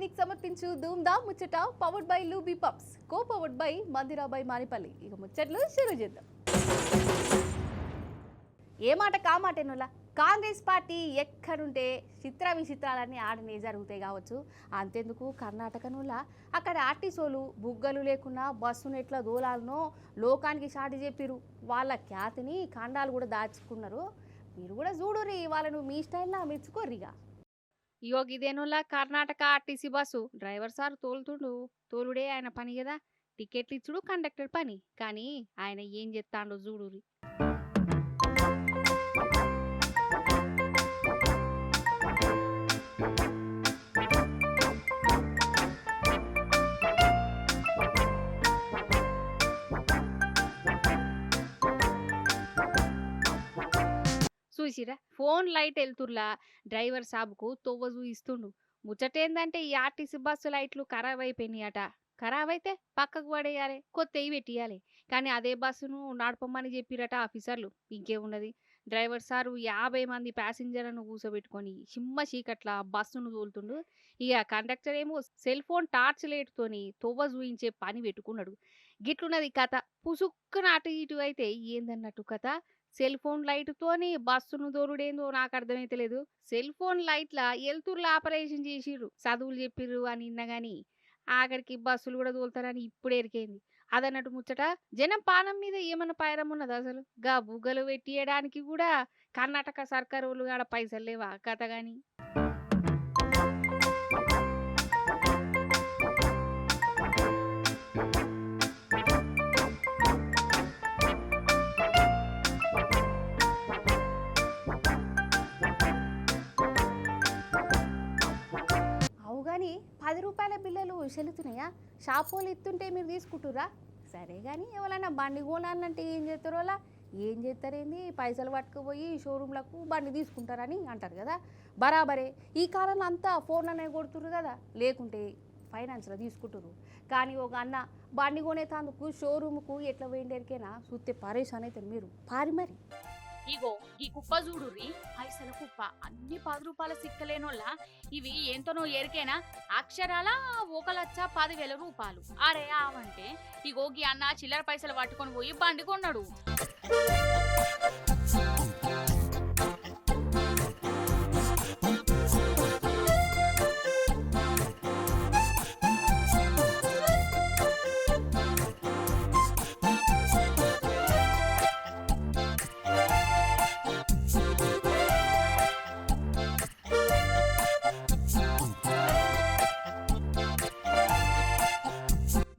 మీకు సమర్పించు ధూమ్ దా ముచ్చట powered by Lubi pumps co powered by Mandira by Manepalli. ఇక ముచ్చట్లు షురూ చేద్దాం. ఏ మాట కామాటేనులా కాంగ్రెస్ పార్టీ ఎక్కడుంటే చిత్ర విచిత్రాలన్నీ ఆడనే జరుగుతాయి కావచ్చు. అంతెందుకు కర్ణాటకనులా అక్కడ ఆర్టీసోలు బుగ్గలు లేకున్నా బస్సును ఎట్లా దూలాలనో లోకానికి చాటి చెప్పిరు. వాళ్ళ ఖ్యాతిని కాండాలు కూడా దాచుకున్నారు. మీరు కూడా చూడుర్రి, వాళ్ళను మీ స్టైల్లా మెచ్చుకోర్రిగా. ఇదేనులా Karnataka RTC bus driver sir తోలుతుండు. తోలుడే ఆయన పని కదా, టికెట్లు ఇచ్చుడు కండక్టర్ పని. కానీ ఆయన ఏం చెప్తాండో చూడుర్రి. చూసిరా ఫోన్ లైట్ వెళ్తుర్లా డ్రైవర్ సాబుకు తొవ్వ చూయిస్తుండు. ముచ్చటేందంటే ఈ ఆర్టీసీ బస్సు లైట్లు ఖరాబ్ అయిపోయినాయట. ఖరాబ్ అయితే పక్కకు పడేయాలి, కొత్తవి పెట్టియాలి. కానీ అదే బస్సును నడపమని చెప్పిరట ఆఫీసర్లు. ఇంకేమున్నది, డ్రైవర్ సారు 50 మంది ప్యాసింజర్లను కూసబెట్టుకొని చిమ్మ చీకట్ల బస్సును తోలుతుండు. ఇక కండక్టర్ ఏమో సెల్ ఫోన్ టార్చ్ లైట్తోని తొవ్వ చూయించే పని పెట్టుకున్నాడు. గిట్లున్నది కథ. పుసుక్కున అటు ఇటు అయితే ఏందన్నట్టు కథ. సెల్ ఫోన్ లైట్తోని బస్సును దోరుడేందో నాకు అర్థమైతలేదు. సెల్ ఫోన్ లైట్ల ఎల్తుర్ల ఆపరేషన్ చేసిర్రు, చదువులు చెప్పిర్రు అని ఇన్నగాని ఆఖరికి బస్సులు కూడా తోలుతారని ఇప్పుడు ఎరికైంది. అదన్నట్టు ముచ్చట జనం పానం మీద ఏమన్నా పైరం ఉన్నది అసలు. గా బుగ్గలు పెట్టియడానికి కూడా కర్ణాటక సర్కారు వాళ్ళు ఆడ పైసలు లేవా కథ గాని. కానీ 10 రూపాయల బిల్లలు చెల్లుతున్నాయా? షాపోలు ఇస్తుంటే మీరు తీసుకుంటురా? సరే కానీ ఎవరైనా బండి కొనాలంటే ఏం చేస్తారో అలా. ఏం చేస్తారేంది, పైసలు పట్టుకుపోయి షోరూమ్లకు బండి తీసుకుంటారని అంటారు కదా. బరాబరే. ఈ కాలంలో అంతా ఫోన్లోనే కొడుతుర్రు కదా, లేకుంటే ఫైనాన్స్లో తీసుకుంటురు. కానీ ఒక అన్న బండి కొనేతందుకు షోరూమ్కు ఎట్లా పోయిండేరికైనా చూస్తే పరేషాన్ అవుతారు మీరు పారి మరి. ఇగో ఈ కుప్ప చూడుర్రి, పైసల కుప్ప. అన్ని 10 రూపాయల సిక్కలేనోళ్ళ ఇవి ఎంతనో ఎరికైనా అక్షరాల 1,10,000 రూపాయలు. అరే ఆవంటే ఇగో గీ అన్న చిల్లర పైసలు పట్టుకొని పోయి బండి కొన్నాడు.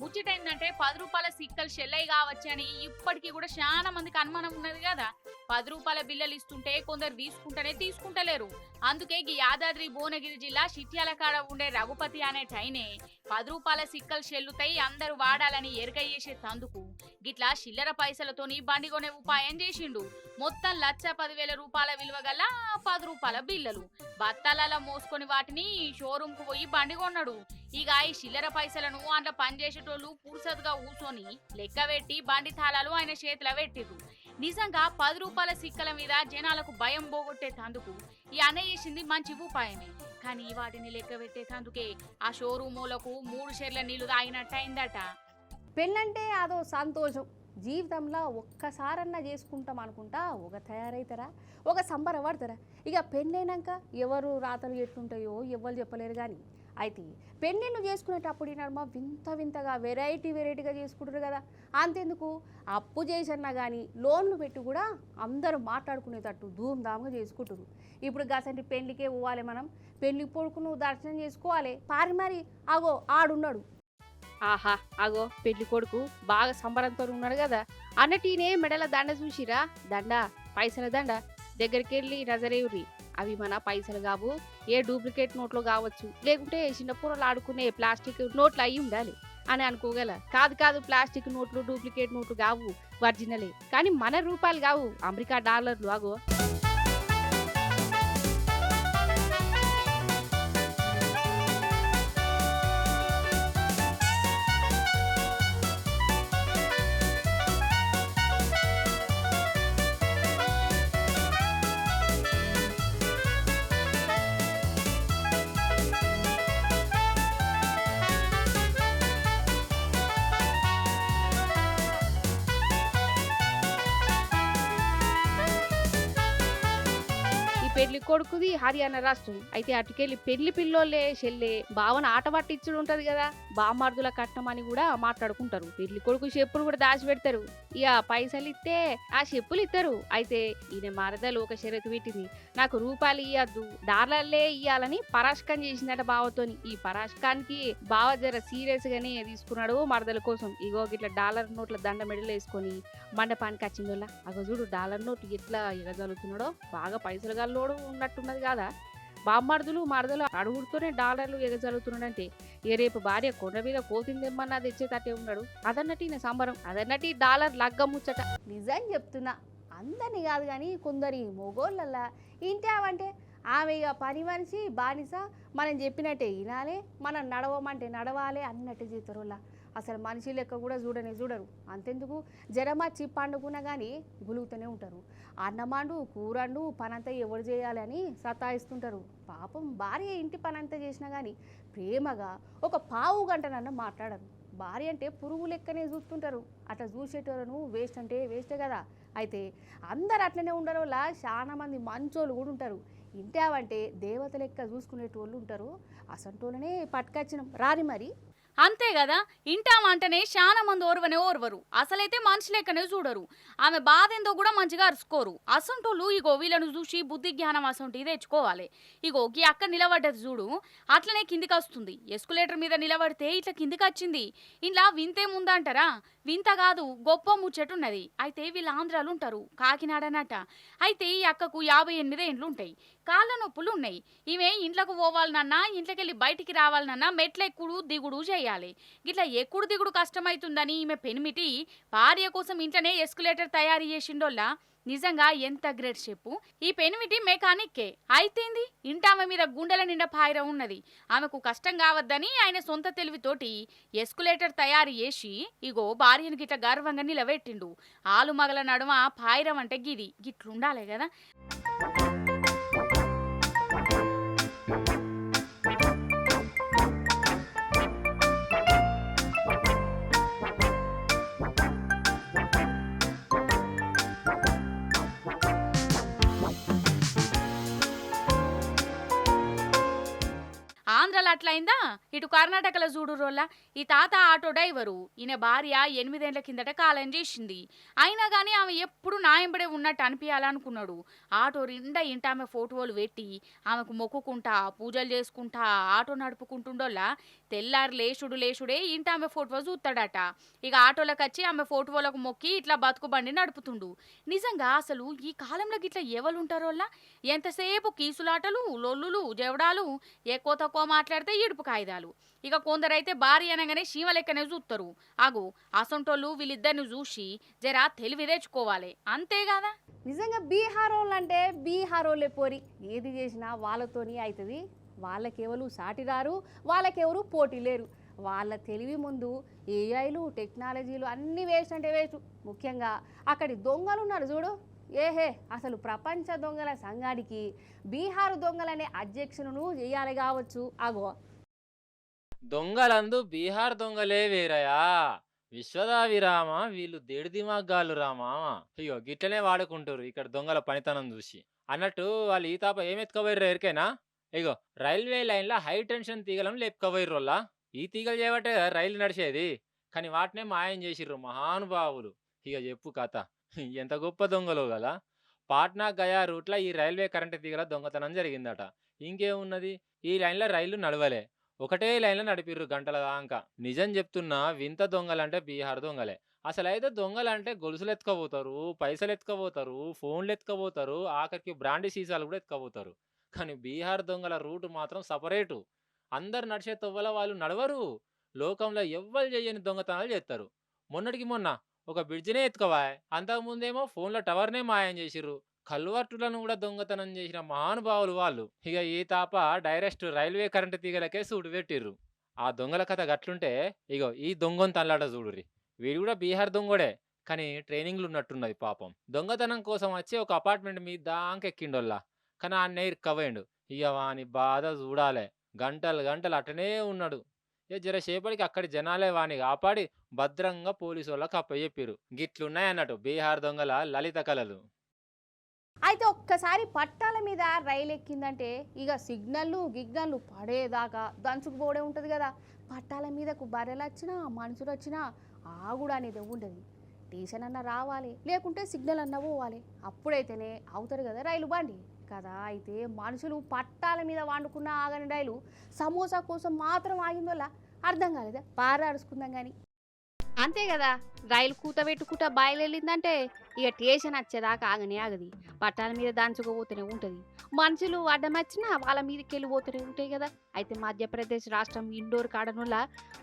ముచ్చటైందంటే 10 రూపాయల సిక్కలు షెల్లై కావచ్చని ఇప్పటికీ కూడా చాలా మందికి అనుమానం ఉన్నది కదా. 10 రూపాయల బిల్లలు ఇస్తుంటే కొందరు తీసుకుంటలేరు. అందుకే ఈ యాదాద్రి భువనగిరి జిల్లా చిట్యాల కాడ ఉండే రఘుపతి అనే టైనే 10 రూపాయల సిక్కలు షెల్లుతాయి అందరూ వాడాలని ఎరక చేసే తందుకు గిట్లా చిల్లర పైసలతోని బండి కొనే ఉపాయం చేసిండు. మొత్తం 1,10,000 రూపాయల విలువ గల 10 రూపాయల బిల్లలు బత్తాలలో మోసుకొని వాటిని షోరూమ్ కు పోయి బండి కొన్నాడు. ఇక ఈ చిల్లర పైసలను అందులో పనిచేసేటోళ్ళు పురుసతుగా ఊసోని లెక్క పెట్టి బండి తాళాలు ఆయన చేతిలో పెట్టిర్రు. నిజంగా 10 రూపాయల సిక్కల మీద జనాలకు భయం పోగొట్టే తందుకు ఈ అన్న చేసింది మంచి ఉపాయమే. కానీ వాటిని లెక్క పెట్టే తందుకే ఆ షోరూములకు 3 షేర్ల నీళ్లు తాగినట్టయిందట. పెళ్ళంటే అదో సంతోషం. జీవితంలో ఒక్కసారన్నా చేసుకుంటాం అనుకుంటా ఒక తయారవుతారా, ఒక సంబరపడతారా. ఇక పెళ్ళైనాక ఎవరు రాతలు ఎట్లుంటాయో ఎవ్వరు చెప్పలేరు. కానీ అయితే పెళ్ళిళ్ళు చేసుకునేటప్పుడు నడుమ వింతగా వెరైటీగా చేసుకుంటారు కదా. అంతెందుకు అప్పు చేసన్నా కానీ లోన్లు పెట్టి కూడా అందరూ మాట్లాడుకునేటట్టు ధూమ్ధామ్గా చేసుకుంటారు. ఇప్పుడు గసంటి పెళ్లికే పోవాలి మనం, పెళ్లి కొడుకును దర్శనం చేసుకోవాలి పారి మరి. అగో ఆడున్నాడు. ఆహా అగో పెళ్లి కొడుకు బాగా సంబరంతో ఉన్నాడు కదా అన్నటీనే మెడల దండ చూసిరా. దండ పైసల దండ దగ్గరికి వెళ్ళి నజరేవురి. అవి మన పైసలు కావు, ఏ డూప్లికేట్ నోట్లు కావచ్చు, లేకుంటే చిన్న పూరలు ఆడుకునే ప్లాస్టిక్ నోట్లు అయి ఉండాలి అని అనుకోగల. కాదు ప్లాస్టిక్ నోట్లు డూప్లికేట్ నోట్లు కావు, ఒరిజినలే. కానీ మన రూపాయలు కావు, అమెరికా డాలర్లు. అగో పెళ్లి కొడుకుది హర్యానా రాష్ట్రం. అయితే అటుకెళ్ళి పెళ్లి పిల్లోళ్ళే చెల్లె బావన ఆట పట్టించుడు ఉంటది కదా, బామ్మార్దుల కట్నం అని కూడా మాట్లాడుకుంటారు. పెళ్లి కొడుకు చెప్పులు కూడా దాచి పెడతారు. ఇక పైసలు ఇస్తే ఆ చెప్పులు ఇస్తారు. అయితే ఈయన మరదలు ఒక షరతు పెట్టింది, నాకు రూపాయలు ఇయ్యద్దు డాలర్లే ఇయ్యాలని పరాష్కం చేసిందట బావతోని. ఈ పరాష్కానికి బావ జర సీరియస్ గానే తీసుకున్నాడు మరదల కోసం. ఇగో ఇట్లా డాలర్ నోట్ల దండ మెడలు వేసుకొని మండపానికి వచ్చిందోళ్ళ అగో చూడు డాలర్ నోట్ ఎట్లా ఎగజలుతున్నాడో, బాగా పైసలు గల్లోడు ఉన్నట్టున్నది కాదా. బామ్మర్దులు మరదలు అడుగుడుతూనే డాలర్లు ఎగజలుతున్నాడంటే ఇక రేపు భార్య కొండ మీద కోతిందెమ్మన్నా తెచ్చేటట్టే ఉన్నాడు. అదన్నట్టు ఈయన సంబరం, అదన్నట్టు ఈ డాలర్ లగ్గ ముచ్చట. నిజం చెప్తున్నా, అందరిని కాదు కానీ కొందరి మొగోళ్ళల్లా ఇంటావంటే ఆమె ఇక పని మనిషి బానిస, మనం చెప్పినట్టే వినాలి, మనం నడవమంటే నడవాలి అన్నట్టు చేతారు. అసలు మనిషి లెక్క కూడా చూడరు. అంతెందుకు జరమచ్చి పండుకున్నా కానీ గులుగుతూనే ఉంటారు. అన్నమాండు కూరండు పనంతా ఎవరు చేయాలి అని సతాయిస్తుంటారు. పాపం భార్య ఇంటి పనంతా చేసినా కానీ ప్రేమగా ఒక పావు గంటనన్నా మాట్లాడరు. భార్య అంటే పురుగు లెక్కనే చూస్తుంటారు. అట్లా చూసేటోళ్ళను వేస్ట్ అంటే వేస్టే కదా. అయితే అందరు అట్లనే ఉండరు, చాలా మంది మంచోళ్ళు కూడా ఉంటారు. ఇంటావంటే దేవత లెక్క చూసుకునేటోళ్ళు ఉంటారు. అసంటోళ్ళనే పట్టుకొచ్చినాం రాని మరి. అంతే కదా, ఇంటామంటేనే చాలా మంది ఓర్వరు, అసలైతే మనిషి లెక్కనే చూడరు. ఆమె బాధ ఏందో కూడా మంచిగా అరుచుకోరు. అసంటోళ్ళు ఇగో వీళ్ళను చూసి బుద్ధి జ్ఞానం అసంటి తెచ్చుకోవాలి. ఇగో ఈ అక్క నిలబడ్డది చూడు, అట్లనే కిందికి వస్తుంది. ఎస్కులేటర్ మీద నిలబడితే ఇట్లా కిందికి వచ్చింది. ఇలా వింతేముందంటారా, వింత కాదు గొప్ప ముచ్చటున్నది. అయితే వీళ్ళు ఆంధ్రాలు ఉంటారు, కాకినాడనట. అయితే ఈ అక్కకు 58 ఏండ్లు ఉంటాయి, కాళ్ళ నొప్పులు ఉన్నాయి. ఈమె ఇంట్లోకి పోవాలనన్నా ఇంట్లోకెళ్ళి బయటికి రావాలనన్నా మెట్ల ఎక్కుడు దిగుడు చేయాలి. గిట్లా ఎక్కుడు దిగుడు కష్టమైతుందని ఈమె పెనిమిటి భార్య కోసం ఇంట్లోనే ఎస్కులేటర్ తయారు చేసిండోళ్ళ. నిజంగా ఎంత గ్రేట్ చెప్పు. ఈ పెనిమిటి మెకానిక్కే అయితేంది, ఇంటామె మీద గుండెల నిండా పాయిరం ఉన్నది. ఆమెకు కష్టం కావద్దని ఆయన సొంత తెలివితోటి ఎస్కులేటర్ తయారు చేసి ఇగో భార్యను గిట్ల గర్వంగా నిలబెట్టిండు. ఆలు మగల నడుమ పాయిరం అంటే గిది గిట్లుండాలి కదా. ఆంధ్రాలో అట్లయిందా, ఇటు కర్ణాటకలో చూడు రోల్ల. ఈ తాత ఆటో డ్రైవరు, ఈయన భార్య 8 ఏళ్ల కిందట కాలం చేసింది. అయినా కానీ ఆమె ఎప్పుడు నాయంబడే ఉన్నట్టు అనిపించాలనుకున్నాడు. ఆటో నిండా ఇంటామె ఫోటోలు పెట్టి ఆమెకు మొక్కుకుంటా పూజలు చేసుకుంటా ఆటో నడుపుకుంటుండోళ్ళ. తెల్లారి లేచుడే ఇంటామె ఫోటో చూస్తాడట. ఇక ఆటోలకు వచ్చి ఆమె ఫోటోలకు మొక్కి ఇట్లా బతుకు బండి నడుపుతుండు. నిజంగా అసలు ఈ కాలంలో గిట్లా ఎవరుంటారోళ్ళ, ఎంతసేపు కీసులాటలు లొల్లులు జవడాలు, ఎక్కువ తక్కువ మాట్లాడితే ఇడుపు కాయిదాలు. ఇక కొందరైతే భార్య అనగానే శీమ లెక్కనే చూస్తారు. ఆగు అసంటోళ్ళు వీళ్ళిద్దరిని చూసి జరా తెలివి తెచ్చుకోవాలి, అంతే కదా. నిజంగా బీహార్ వాళ్ళు అంటే బీహార్ వాళ్ళే పోరి, ఏది చేసినా వాళ్ళతోని అవుతుంది. వాళ్ళకెవరు సాటి రారు, వాళ్ళకెవరు పోటీ లేరు. వాళ్ళ తెలివి ముందు ఏఐలు టెక్నాలజీలు అన్నీ వేస్ట్ అంటే వేస్ట్. ముఖ్యంగా అక్కడి దొంగలు ఉన్నారు చూడు, ఏహే అసలు ప్రపంచ దొంగల సంఘానికి బీహారు దొంగలనే అధ్యక్షులను చేయాలి కావచ్చు. అగో దొంగలందు బీహార్ దొంగలే వేరయా, విశ్వదావిరామ వీళ్ళు దేడి దిమాగ్గాలు రామా. అయ్యో గిట్లనే వాడుకుంటారు ఇక్కడ దొంగల పనితనం చూసి. అన్నట్టు వాళ్ళు ఈ తాప ఏం ఎత్తుకపోయారు ఎరికైనా, ఇగో రైల్వే లైన్లో హై టెన్షన్ తీగలను లేపుకపోయారులా. ఈ తీగలు చేయబట్టే కదా రైలు నడిచేది, కానీ వాటినే మాయం చేసిర్రు మహానుభావులు. ఇక చెప్పు కథ, ఎంత గొప్ప దొంగలో గల. పాట్నా గయా రూట్లో ఈ రైల్వే కరెంటు తీగల దొంగతనం జరిగిందట. ఇంకేమున్నది, ఈ లైన్లో రైళ్లు నడవలే, ఒకటే లైన్లో నడిపిర్రు గంటల దాకా. నిజం చెప్తున్నా, వింత దొంగలంటే బీహార్ దొంగలే. అసలైతే దొంగలంటే గొలుసులు ఎత్తుకపోతారు, పైసలు ఎత్తుకపోతారు, ఫోన్లు ఎత్తుకపోతారు, ఆఖరికి బ్రాండీ సీసాలు కూడా ఎత్తుకపోతారు. కానీ బీహార్ దొంగల రూటు మాత్రం సపరేటు. అందరు నడిచే తొవ్వల వాళ్ళు నడవరు. లోకంలో ఎవ్వరు చేయని దొంగతనాలు చేస్తారు. మొన్నటికి మొన్న ఒక బ్రిడ్జినే ఎత్తుకోవా, అంతకుముందేమో ఫోన్ల టవర్నే మాయం చేసిర్రు. కల్వర్టులను కూడా దొంగతనం చేసిన మహానుభావులు వాళ్ళు. ఇక ఈ తాప డైరెక్ట్ రైల్వే కరెంటు తీగలకే సూటు పెట్టిర్రు. ఆ దొంగల కథ గట్లుంటే ఇగో ఈ దొంగను తల్లాట చూడురి. వీడు కూడా బీహార్ దొంగోడే, కానీ ట్రైనింగ్లు ఉన్నట్టున్నది పాపం. దొంగతనం కోసం వచ్చి ఒక అపార్ట్మెంట్ మీద దాకా ఎక్కిండోల్లా, కానీ ఆ నెయిర్ కవేండు. ఇక వాని బాధ చూడాలే, గంటలు గంటలు అటనే ఉన్నాడు. ఇక జరసేపటికి అక్కడి జనాలే వాని కాపాడి భద్రంగా పోలీసు వాళ్ళకి అప్పచెప్పిర్రు. గిట్లున్నాయన్నట్టు బీహార్ దొంగల లలిత కళలు. అయితే ఒక్కసారి పట్టాల మీద రైలు ఎక్కిందంటే ఇక గిగ్నల్లు పడేదాకా దంచుకుపోవడే ఉంటుంది కదా. పట్టాల మీదకు బర్రెలు వచ్చినా మనుషులు వచ్చినా ఆగుడు అనేది ఉండదు. స్టేషన్ అన్న రావాలి, లేకుంటే సిగ్నల్ అన్న పోవాలి, అప్పుడైతేనే అవుతారు కదా రైలు బండి కదా. అయితే మనుషులు పట్టాల మీద వండుకున్న ఆగని రైలు సమోసా కోసం మాత్రం ఆగింది వల్ల అర్థం కాలేదా? పారాడుచుకుందాం కానీ అంతే కదా. రైలు కూతబెట్టుకుంటా బయలుదేరిందంటే ఇక స్టేషన్ వచ్చేదాకా ఆగనే ఆగది. పట్టాల మీద దాంచుకోబోతూనే ఉంటుంది. మనుషులు అడ్డమచ్చినా వాళ్ళ మీదకి వెళ్ళిపోతూనే ఉంటాయి కదా. అయితే మధ్యప్రదేశ్ రాష్ట్రం ఇండోర్ కాడనుల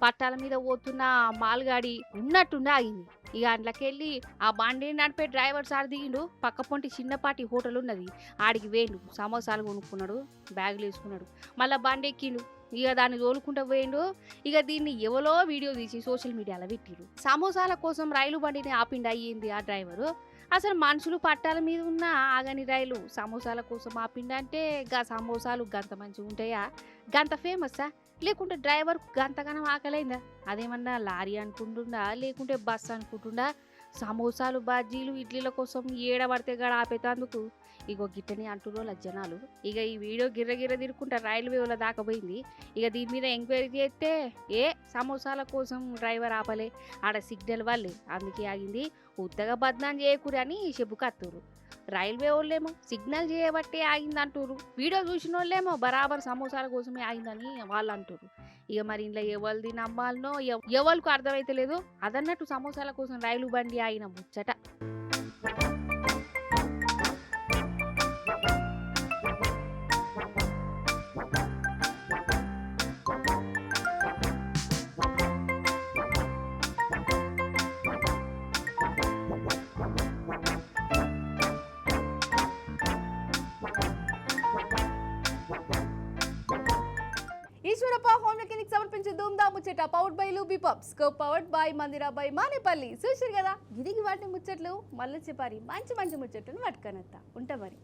పట్టాల మీద పోతున్న మాల్గాడి ఉన్నట్టుండి ఆగింది. ఇక అందులోకెళ్ళి ఆ బండి నడిపే డ్రైవర్ సార్ దిగిండు. పక్క పొంటి చిన్నపాటి హోటల్ ఉన్నది, ఆడికి వేయండు, సమోసాలు కొనుక్కున్నాడు, బ్యాగులు వేసుకున్నాడు, మళ్ళీ బండి ఎక్కిండు. ఇక దాన్ని తోలుకుంటూ పోయిండు. ఇక దీన్ని ఎవరో వీడియో తీసి సోషల్ మీడియాలో పెట్టిరు. సమోసాల కోసం రైలు బండిని ఆపిండి అయ్యింది ఆ డ్రైవరు. అసలు మనుషులు పట్టాల మీద ఉన్న ఆగని రైలు సమోసాల కోసం ఆపిండంటే గా సమోసాలు గంత మంచిగా ఉంటాయా, గంత ఫేమస్సా, లేకుంటే డ్రైవర్ గంతగానం ఆకలైందా? అదేమన్నా లారీ అనుకుంటుండా లేకుంటే బస్సు అనుకుంటుండా? సమోసాలు బజ్జీలు ఇడ్లీల కోసం ఏడబడితే గడ ఆపేతందుకు ఇగో గిట్టని అంటున్న జనాలు. ఇక ఈ వీడియో గిర్ర తిరుక్కుంటా రైల్వే వాళ్ళ దాకా పోయింది. ఇక దీని మీద ఎంక్వైరీ చేస్తే సమోసాల కోసం డ్రైవర్ ఆపలే, ఆడ సిగ్నల్ వాళ్ళే అందుకే ఆగింది, ఉత్తగా బద్నాం చేయకూడదు అని చెప్పుకత్తురు. రైల్వే వాళ్ళేమో సిగ్నల్ చేయబట్టే ఆగింది అంటారు, వీడియో చూసిన వాళ్ళేమో బరాబర్ సమోసాల కోసమే ఆగిందని వాళ్ళు అంటారు. ఇక మరి ఇంట్లో ఎవరిది నమ్మాలనో ఎవరికి అర్థమైతే లేదు. అదన్నట్టు సమోసాల కోసం రైలు బండి ఆగిన ముచ్చట. ఈశ్వరప్ప హోమ్ మెకానిక్ సమర్పించే ధూమ్దా ముచ్చట powered by Lubi pumps, co powered by Mandira by Manepalli. చూసారు కదా, ఇదిగి వాటి ముచ్చట్లు. మళ్ళీ చెప్పారి మంచి ముచ్చట్లను పట్టుకొనొత్తా ఉంటా మరి.